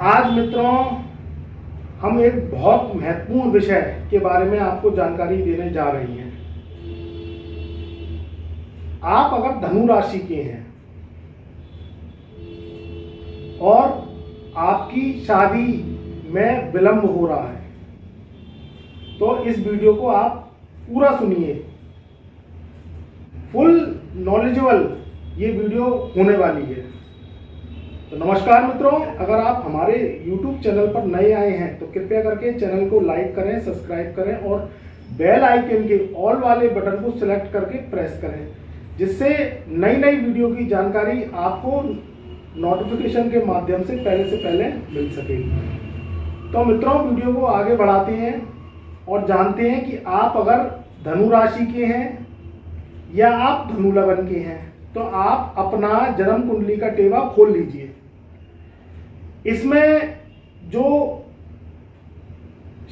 आज मित्रों हम एक बहुत महत्वपूर्ण विषय के बारे में आपको जानकारी देने जा रहे हैं। आप अगर धनु राशि के हैं और आपकी शादी में विलंब हो रहा है तो इस वीडियो को आप पूरा सुनिए। फुल नॉलेजेबल ये वीडियो होने वाली है। तो नमस्कार मित्रों, अगर आप हमारे YouTube चैनल पर नए आए हैं तो कृपया करके चैनल को लाइक करें, सब्सक्राइब करें और बेल आइकन के ऑल वाले बटन को सिलेक्ट करके प्रेस करें, जिससे नई नई वीडियो की जानकारी आपको नोटिफिकेशन के माध्यम से पहले मिल सकेगी। तो मित्रों, वीडियो को आगे बढ़ाते हैं और जानते हैं कि आप अगर धनु राशि के हैं या आप धनु लगन के हैं तो आप अपना जन्म कुंडली का टेवा खोल लीजिए। इसमें जो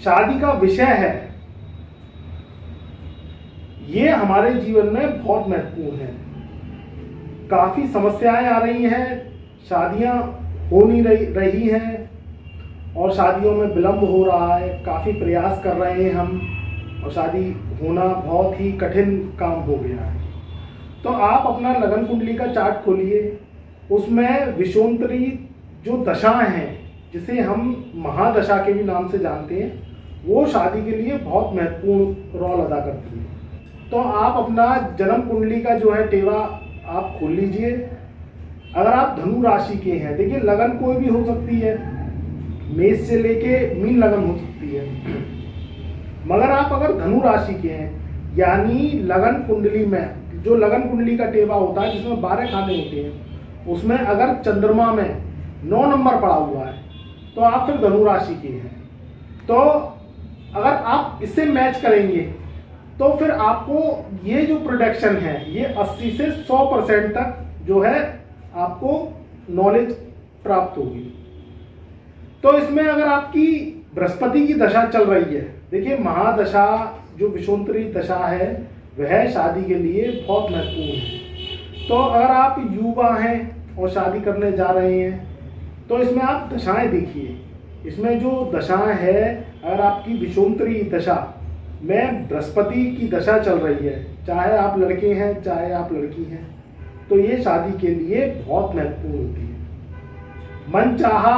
शादी का विषय है ये हमारे जीवन में बहुत महत्वपूर्ण है। काफी समस्याएं आ रही हैं, शादियां हो नहीं रही हैं और शादियों में विलंब हो रहा है। काफी प्रयास कर रहे हैं हम और शादी होना बहुत ही कठिन काम हो गया है। तो आप अपना लगन कुंडली का चार्ट खोलिए। उसमें विषोत्तरी जो दशाएं हैं, जिसे हम महादशा के भी नाम से जानते हैं, वो शादी के लिए बहुत महत्वपूर्ण रोल अदा करती है। तो आप अपना जन्म कुंडली का जो है टेवा आप खोल लीजिए। अगर आप धनु राशि के हैं, देखिए लगन कोई भी हो सकती है, मेष से लेके मीन लगन हो सकती है, मगर आप अगर धनु राशि के हैं यानी लगन कुंडली में जो लगन कुंडली का टेवा होता है जिसमें 12 खाने होते हैं, उसमें अगर चंद्रमा में 9 नंबर पड़ा हुआ है तो आप फिर धनु राशि के हैं। तो अगर आप इससे मैच करेंगे तो फिर आपको ये जो प्रोडक्शन है ये 80 से 100% तक जो है आपको नॉलेज प्राप्त होगी। तो इसमें अगर आपकी बृहस्पति की दशा चल रही है, देखिए महादशा जो विषोत्तरी दशा है वह शादी के लिए बहुत महत्वपूर्ण है। तो अगर आप युवा हैं और शादी करने जा रहे हैं तो इसमें आप दशाएं देखिए। इसमें जो दशाएं है, अगर आपकी विषोत्तरी दशा में बृहस्पति की दशा चल रही है, चाहे आप लड़के हैं चाहे आप लड़की हैं, तो ये शादी के लिए बहुत महत्वपूर्ण होती है। मनचाहा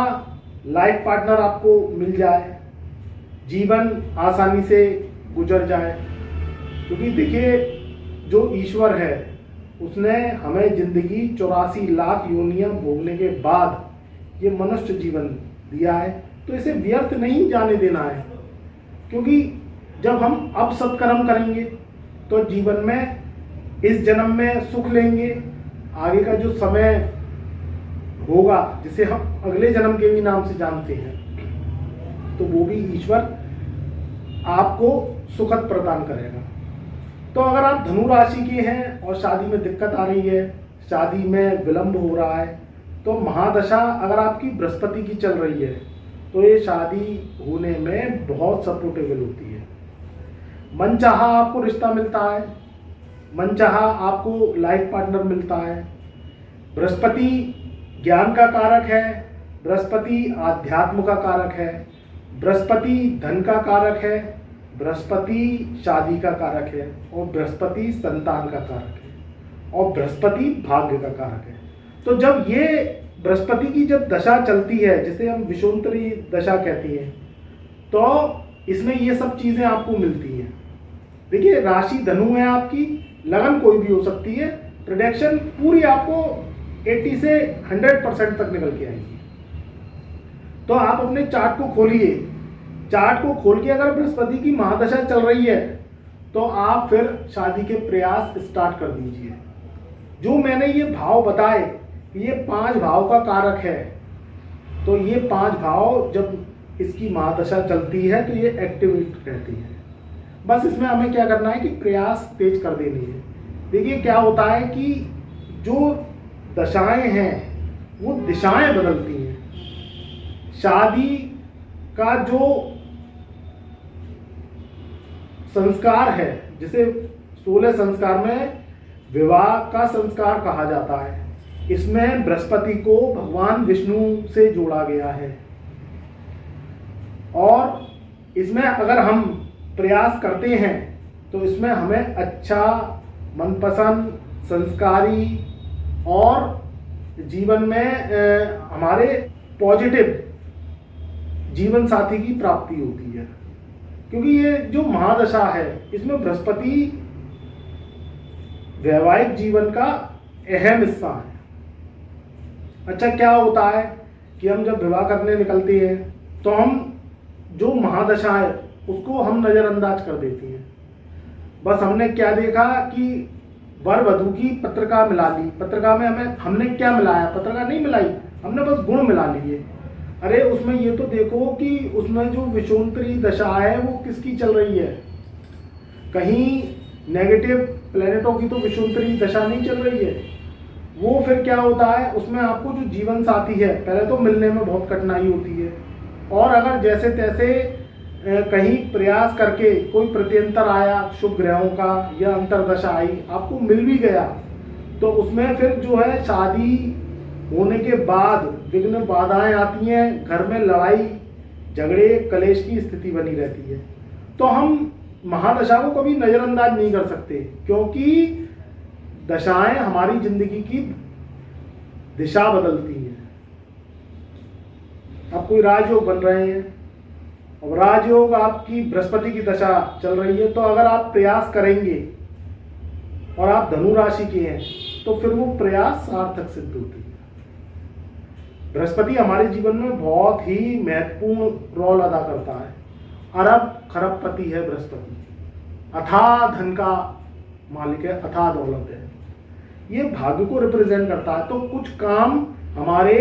लाइफ पार्टनर आपको मिल जाए, जीवन आसानी से गुजर जाए, क्योंकि देखिए जो ईश्वर है उसने हमें जिंदगी 84 लाख योनियां भोगने के बाद ये मनुष्य जीवन दिया है, तो इसे व्यर्थ नहीं जाने देना है। क्योंकि जब हम अब सत्कर्म करेंगे तो जीवन में इस जन्म में सुख लेंगे, आगे का जो समय होगा जिसे हम अगले जन्म के भी नाम से जानते हैं, तो वो भी ईश्वर आपको सुखद प्रदान करेगा। तो अगर आप धनु राशि के हैं और शादी में दिक्कत आ रही है, शादी में विलंब हो रहा है, तो महादशा अगर आपकी बृहस्पति की चल रही है तो ये शादी होने में बहुत सपोर्टेबल होती है। मनचाहा आपको रिश्ता मिलता है, मनचाहा आपको लाइफ पार्टनर मिलता है। बृहस्पति ज्ञान का कारक है, बृहस्पति आध्यात्म का कारक है, बृहस्पति धन का कारक है, बृहस्पति शादी का कारक है और बृहस्पति संतान का कारक है और बृहस्पति भाग्य का कारक है। तो जब ये बृहस्पति की जब दशा चलती है, जिसे हम विषोत्तरी दशा कहती हैं, तो इसमें ये सब चीजें आपको मिलती हैं। देखिए राशि धनु है आपकी, लगन कोई भी हो सकती है, प्रोडक्शन पूरी आपको 80 से 100% तक निकल के आएगी। तो आप अपने चार्ट को खोलिए, चार्ट को खोल के अगर बृहस्पति की महादशा चल रही है तो आप फिर शादी के प्रयास स्टार्ट कर दीजिए। जो मैंने ये भाव बताए कि ये 5 भाव का कारक है, तो ये 5 भाव जब इसकी महादशा चलती है तो ये एक्टिवेट रहती है। बस इसमें हमें क्या करना है कि प्रयास तेज कर देनी है। देखिए क्या होता है कि जो दशाएं हैं वो दिशाएं बदलती हैं। शादी का जो संस्कार है, जिसे 16 संस्कार में विवाह का संस्कार कहा जाता है, इसमें बृहस्पति को भगवान विष्णु से जोड़ा गया है और इसमें अगर हम प्रयास करते हैं तो इसमें हमें अच्छा, मनपसंद, संस्कारी और जीवन में हमारे पॉजिटिव जीवन साथी की प्राप्ति होती है। क्योंकि ये जो महादशा है इसमें बृहस्पति वैवाहिक जीवन का अहम हिस्सा है। अच्छा, क्या होता है कि हम जब विवाह करने निकलते हैं तो हम जो महादशा है उसको हम नज़रअंदाज कर देते हैं। बस हमने क्या देखा कि वर वधू की पत्रिका मिला ली, पत्रिका में हमने क्या मिलाया, पत्रिका नहीं मिलाई, हमने बस गुण मिला लिए। अरे उसमें ये तो देखो कि उसमें जो विषुवंतरी दशा है वो किसकी चल रही है। कहीं नेगेटिव प्लैनेटों की तो विषुवंतरी दशा नहीं चल रही है। वो फिर क्या होता है, उसमें आपको जो जीवन साथी है पहले तो मिलने में बहुत कठिनाई होती है, और अगर जैसे तैसे कहीं प्रयास करके कोई प्रत्यंतर आया शुभ ग्रहों का या अंतरदशा आई, आपको मिल भी गया, तो उसमें फिर जो है शादी होने के बाद विघ्न बाधाएं आती हैं, घर में लड़ाई झगड़े कलेश की स्थिति बनी रहती है। तो हम महादशा को कभी नज़रअंदाज नहीं कर सकते, क्योंकि दशाएं हमारी जिंदगी की दिशा बदलती हैं। अब कोई राजयोग बन रहे हैं, अब राजयोग आपकी बृहस्पति की दशा चल रही है, तो अगर आप प्रयास करेंगे और आप धनु राशि के हैं तो फिर वो प्रयास सार्थक सिद्ध होती है। बृहस्पति हमारे जीवन में बहुत ही महत्वपूर्ण रोल अदा करता है। अरब खरबपति है बृहस्पति, अथाह धन का मालिक है, अथाह दौलत है, ये भाग्य को रिप्रेजेंट करता है। तो कुछ काम हमारे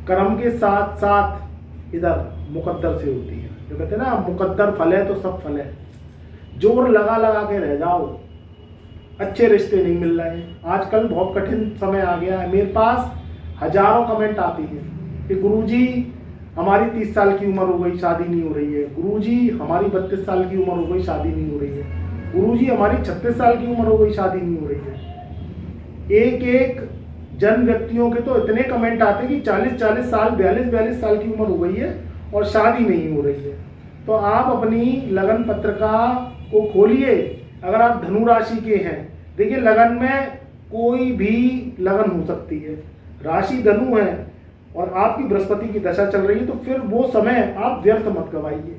कर्म के साथ साथ इधर मुकद्दर से होती है। जो कहते हैं ना, मुकद्दर फल है तो सब फल है। जोर लगा लगा के रह जाओ, अच्छे रिश्ते नहीं मिल रहे हैं। आजकल बहुत कठिन समय आ गया है। मेरे पास हजारों कमेंट आती हैं कि गुरुजी हमारी 30 साल की उम्र हो गई, शादी नहीं हो रही है। गुरुजी हमारी 32 साल की उम्र हो गई, शादी नहीं हो रही है। गुरुजी हमारी 36 साल की उम्र हो गई, शादी नहीं हो रही है। एक एक जन व्यक्तियों के तो इतने कमेंट आते हैं कि 40-40 साल, 42-42 साल की उम्र हो गई है और शादी नहीं हो रही है। तो आप अपनी लगन पत्रिका को खोलिए। अगर आप धनु राशि के हैं, देखिए लगन में कोई भी लगन हो सकती है, राशि धनु है और आपकी बृहस्पति की दशा चल रही है, तो फिर वो समय आप व्यर्थ मत गवाइए।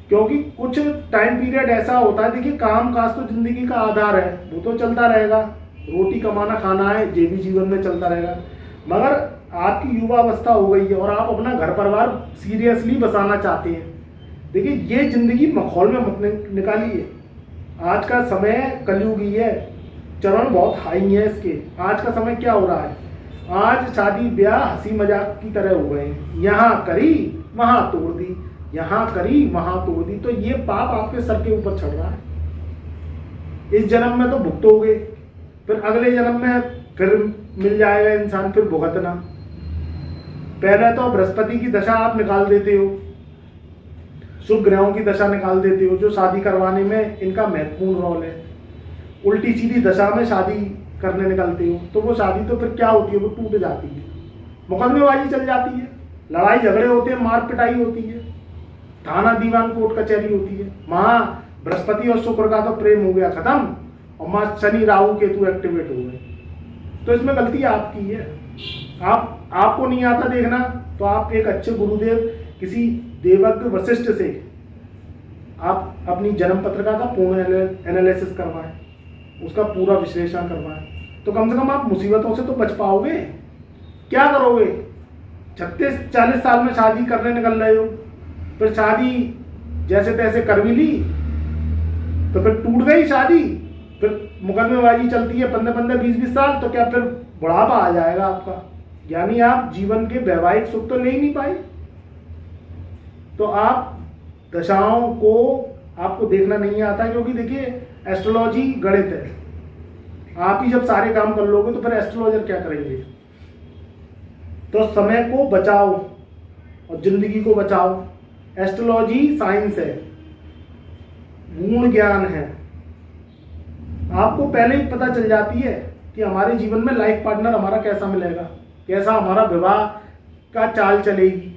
क्योंकि कुछ टाइम पीरियड ऐसा होता है, देखिए काम काज तो जिंदगी का आधार है, वो तो चलता रहेगा, रोटी कमाना खाना है, ये भी जीवन में चलता रहेगा। मगर आपकी युवा अवस्था हो गई है और आप अपना घर परिवार सीरियसली बसाना चाहते हैं, देखिए ये जिंदगी मखौल में मत निकालिए। आज का समय कलयुगी है, चरण बहुत हाई है इसके। आज का समय क्या हो रहा है, आज शादी ब्याह हंसी मजाक की तरह हो गए हैं। यहाँ करी वहां तोड़ दी, यहाँ करी वहां तोड़ दी, तो ये पाप आपके सर के ऊपर चढ़ रहा है। इस जन्म में तो भुगतोगे, फिर अगले जन्म में फिर मिल जाएगा इंसान, फिर भुगतना। पहले तो बृहस्पति की दशा आप निकाल देते हो, शुभ ग्रहों की दशा निकाल देते हो, जो शादी करवाने में इनका महत्वपूर्ण रोल है। उल्टी सीधी दशा में शादी करने निकलते हो तो वो शादी तो फिर क्या होती है, वो टूट जाती है, मुकदमेबाजी चल जाती है, लड़ाई झगड़े होते हैं, मार पिटाई होती है, थाना दीवान कोर्ट कचहरी होती है। वहां बृहस्पति और शुक्र का तो प्रेम हो गया खत्म, और मां शनि राहु केतु एक्टिवेट हो गए। तो इसमें गलती आपकी है। आपको नहीं आता देखना, तो आप एक अच्छे गुरुदेव किसी देवज्ञ वशिष्ठ से आप अपनी जन्म पत्रिका का पूर्ण एनालिसिस करवाएं, उसका पूरा विश्लेषण करवाएं, तो कम से कम आप मुसीबतों से तो बच पाओगे। क्या करोगे, 36-40 साल में शादी करने निकल रहे हो, फिर शादी जैसे तैसे कर भी ली तो फिर टूट गई शादी, फिर मुकदमेबाजी चलती है 15-15, 20-20 साल, तो क्या फिर बुढ़ापा आ जाएगा आपका, यानी आप जीवन के वैवाहिक सुख तो ले ही नहीं पाए। तो आप दशाओं को आपको देखना नहीं आता, क्योंकि देखिए एस्ट्रोलॉजी गणित है, आप ही जब सारे काम कर लोगे तो फिर एस्ट्रोलॉजर क्या करेंगे। तो समय को बचाओ और जिंदगी को बचाओ। एस्ट्रोलॉजी साइंस है, गुण ज्ञान है। आपको पहले ही पता चल जाती है कि हमारे जीवन में लाइफ पार्टनर हमारा कैसा मिलेगा, कैसा हमारा विवाह का चाल चलेगी,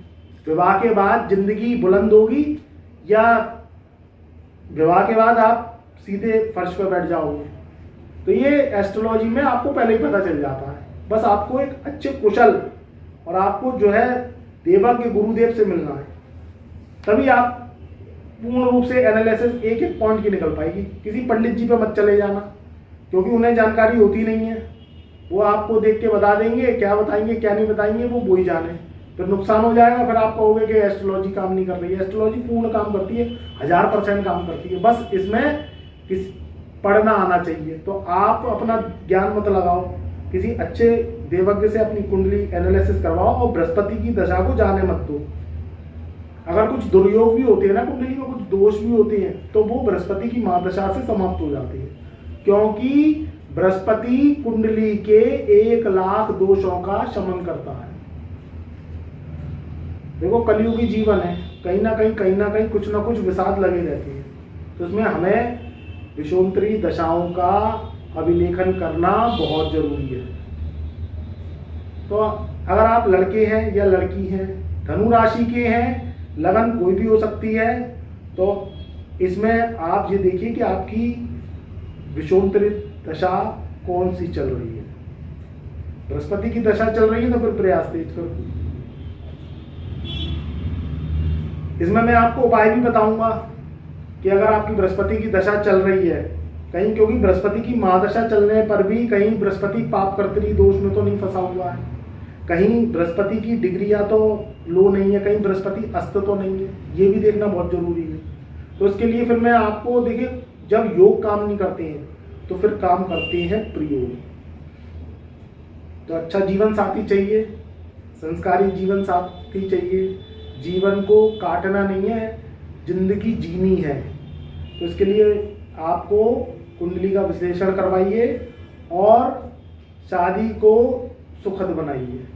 विवाह के बाद जिंदगी बुलंद होगी या विवाह के बाद आप सीधे फर्श पर बैठ जाओगे। तो ये एस्ट्रोलॉजी में आपको पहले ही पता चल जाता है। बस आपको एक अच्छे कुशल और आपको जो है देवज्ञ गुरुदेव से मिलना है, तभी आप पूर्ण रूप से एनालिसिस एक एक पॉइंट की निकल पाएगी। किसी पंडित जी पे मत चले जाना, क्योंकि उन्हें जानकारी होती नहीं है। वो आपको देख के बता देंगे, क्या बताएंगे क्या नहीं बताएंगे वो ही जाने, फिर नुकसान हो जाएगा। फिर आप कहोगे कि एस्ट्रोलॉजी काम नहीं कर रही है। एस्ट्रोलॉजी पूर्ण काम करती है, 1000% काम करती है। बस इसमें पढ़ना आना चाहिए। तो आप अपना ज्ञान मत लगाओ, किसी अच्छे देवज्ञ से अपनी कुंडली एनालिसिस करवाओ और बृहस्पति की दशा को जाने मत दो। अगर कुछ दुर्योग भी होते हैं ना, कुंडली में कुछ दोष भी होते हैं, तो वो बृहस्पति की महादशा से समाप्त हो जाती है, क्योंकि बृहस्पति कुंडली के 1,00,000 दोषों का शमन करता है। देखो कलियुगी जीवन है, कहीं ना कहीं कुछ ना कुछ विषाद लगे रहती है। तो इसमें हमें विषोत्तरी दशाओं का अभिलेखन करना बहुत जरूरी है। तो अगर आप लड़के हैं या लड़की हैं, धनु राशि के हैं, लगन कोई भी हो सकती है, तो इसमें आप ये देखिए कि आपकी विषोत्तरी दशा कौन सी चल रही है। बृहस्पति की दशा चल रही है तो फिर प्रयास तेज करो। इसमें मैं आपको उपाय भी बताऊंगा कि अगर आपकी बृहस्पति की दशा चल रही है कहीं, क्योंकि बृहस्पति की महादशा चलने पर भी कहीं बृहस्पति पाप कर्तरी दोष में तो नहीं फंसा हुआ है, कहीं बृहस्पति की डिग्रियां तो लो नहीं है, कहीं बृहस्पति अस्त तो नहीं है, ये भी देखना बहुत जरूरी है। तो इसके लिए फिर मैं आपको देखिए, जब योग काम नहीं करते हैं तो फिर काम करते हैं प्रयोग। तो अच्छा जीवन साथी चाहिए, संस्कारी जीवन साथी चाहिए। जीवन को काटना नहीं है, जिंदगी जीनी है। तो इसके लिए आपको कुंडली का विश्लेषण करवाइए और शादी को सुखद बनाइए।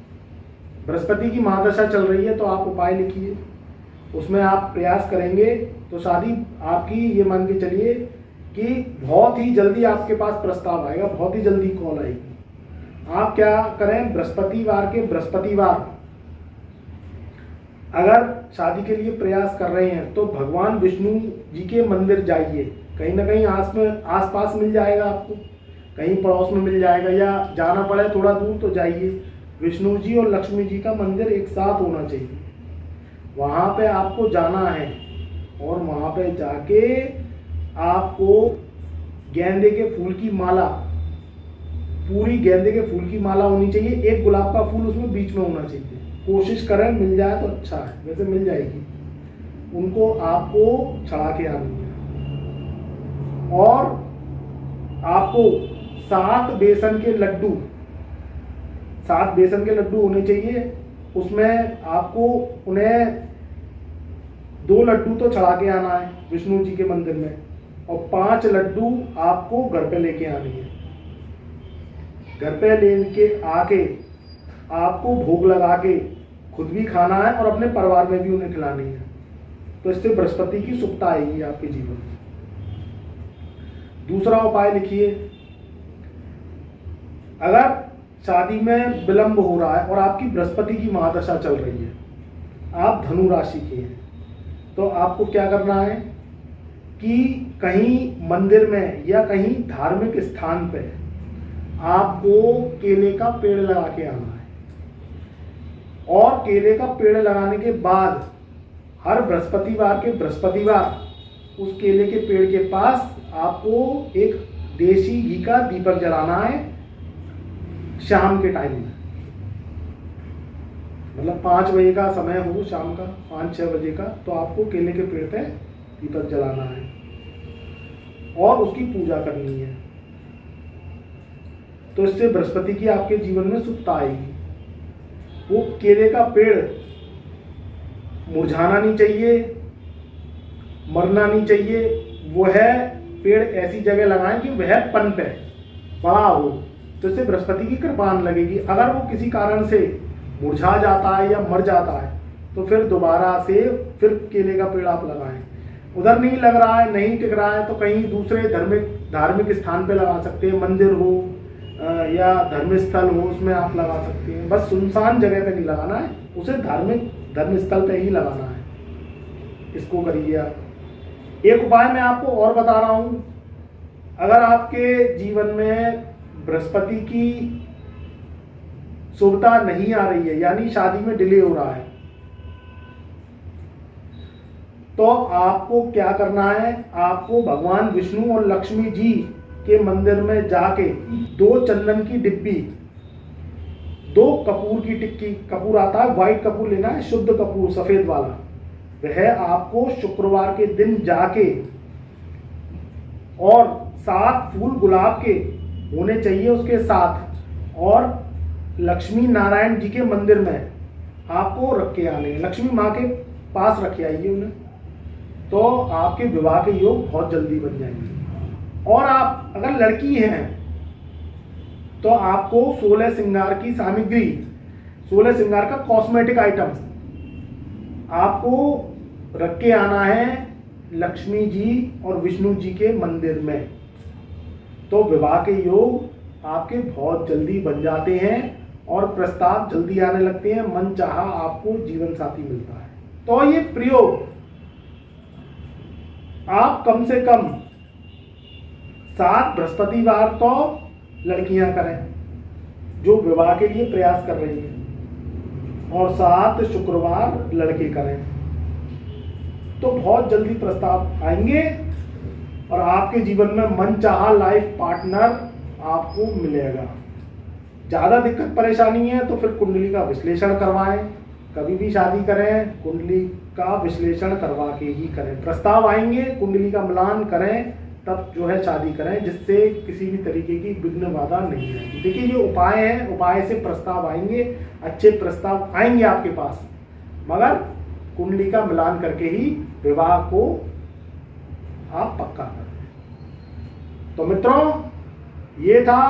बृहस्पति की महादशा चल रही है तो आप उपाय लिखिए, उसमें आप प्रयास करेंगे तो शादी आपकी, ये मान के चलिए कि बहुत ही जल्दी आपके पास प्रस्ताव आएगा, बहुत ही जल्दी कॉल आएगी। आप क्या करें, बृहस्पतिवार के बृहस्पतिवार अगर शादी के लिए प्रयास कर रहे हैं तो भगवान विष्णु जी के मंदिर जाइए। कहीं ना कहीं आस पास मिल जाएगा आपको, कहीं पड़ोस में मिल जाएगा, या जाना पड़े थोड़ा दूर तो जाइए। विष्णु जी और लक्ष्मी जी का मंदिर एक साथ होना चाहिए, वहाँ पे आपको जाना है और वहाँ पे जाके आपको गेंदे के फूल की माला, पूरी गेंदे के फूल की माला होनी चाहिए, एक गुलाब का फूल उसमें बीच में होना चाहिए। कोशिश करें मिल जाए तो अच्छा है, वैसे मिल जाएगी। उनको आपको चढ़ा के आनी है और आपको 7 बेसन के लड्डू होने चाहिए। उसमें आपको उन्हें 2 लड्डू तो चढ़ा के आना है विष्णु जी के मंदिर में, और 5 लड्डू आपको घर पे लेके आनी है। घर पे लेके आके आपको भोग लगा के खुद भी खाना है और अपने परिवार में भी उन्हें खिलानी है। तो इससे बृहस्पति की सुखता आएगी आपके जीवन में। दूसरा उपाय लिखिए, अगर शादी में विलंब हो रहा है और आपकी बृहस्पति की महादशा चल रही है, आप धनु राशि के हैं, तो आपको क्या करना है कि कहीं मंदिर में या कहीं धार्मिक स्थान पे आपको केले का पेड़ लगा के आना है। और केले का पेड़ लगाने के बाद हर बृहस्पतिवार के बृहस्पतिवार उस केले के पेड़ के पास आपको एक देसी घी का दीपक जलाना है शाम के टाइम में। मतलब 5 बजे का समय हो, शाम का 5-6 बजे का, तो आपको केले के पेड़ पे दीपक जलाना है और उसकी पूजा करनी है। तो इससे बृहस्पति की आपके जीवन में सुखता आएगी। वो केले का पेड़ मुरझाना नहीं चाहिए, मरना नहीं चाहिए। वो है पेड़ ऐसी जगह लगाएं कि वह पनपे, बड़ा हो, तो इससे बृहस्पति की कृपा आने लगेगी। अगर वो किसी कारण से मुरझा जाता है या मर जाता है तो फिर दोबारा से फिर केले का पेड़ आप लगाएं। उधर नहीं लग रहा है, नहीं टिक रहा है, तो कहीं दूसरे धार्मिक स्थान पे लगा सकते हैं, मंदिर हो या धर्म स्थल हो, उसमें आप लगा सकते हैं। बस सुनसान जगह पे नहीं लगाना है, उसे धार्मिक धर्म स्थल पे ही लगाना है, इसको करिए आप। एक उपाय मैं आपको और बता रहा हूं, अगर आपके जीवन में बृहस्पति की शुभता नहीं आ रही है, यानी शादी में डिले हो रहा है, तो आपको क्या करना है, आपको भगवान विष्णु और लक्ष्मी जी के मंदिर में जाके 2 चंदन की डिब्बी, 2 कपूर की टिक्की, कपूर आता है व्हाइट कपूर लेना है, शुद्ध कपूर सफेद वाला, वह आपको शुक्रवार के दिन जाके, और 7 फूल गुलाब के होने चाहिए उसके साथ, और लक्ष्मी नारायण जी के मंदिर में आपको रख के आने, लक्ष्मी माँ के पास रखे आइए उन्हें, तो आपके विवाह के योग बहुत जल्दी बन जाएंगे। और आप अगर लड़की हैं तो आपको 16 श्रृंगार की सामग्री, 16 श्रृंगार का कॉस्मेटिक आइटम आपको रख के आना है लक्ष्मी जी और विष्णु जी के मंदिर में, तो विवाह के योग आपके बहुत जल्दी बन जाते हैं और प्रस्ताव जल्दी आने लगते हैं, मन चाहा आपको जीवन साथी मिलता है। तो ये प्रयोग आप कम से कम 7 बृहस्पतिवार तो लड़कियां करें जो विवाह के लिए प्रयास कर रही हैं, और 7 शुक्रवार लड़के करें, तो बहुत जल्दी प्रस्ताव आएंगे और आपके जीवन में मनचाहा लाइफ पार्टनर आपको मिलेगा। ज़्यादा दिक्कत परेशानी है तो फिर कुंडली का विश्लेषण करवाएं, कभी भी शादी करें कुंडली का विश्लेषण करवा के ही करें। प्रस्ताव आएंगे, कुंडली का मिलान करें, तब जो है शादी करें, जिससे किसी भी तरीके की विघ्न बाधा नहीं आएगी। देखिए ये उपाय है, उपाय से प्रस्ताव आएंगे, अच्छे प्रस्ताव आएंगे आपके पास, मगर कुंडली का मिलान करके ही विवाह को आप पक्का करें। तो मित्रों, ये था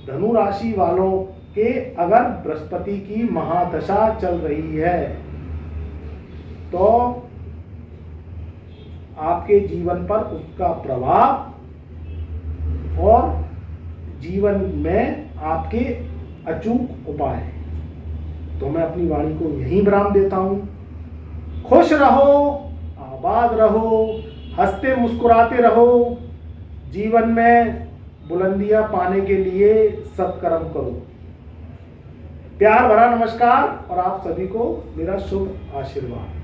धनु राशि वालों के अगर बृहस्पति की महादशा चल रही है तो आपके जीवन पर उसका प्रभाव और जीवन में आपके अचूक उपाय। तो मैं अपनी वाणी को यहीं विराम देता हूं। खुश रहो, आबाद रहो, हंसते मुस्कुराते रहो, जीवन में बुलंदियां पाने के लिए सत्कर्म करो। प्यार भरा नमस्कार और आप सभी को मेरा शुभ आशीर्वाद।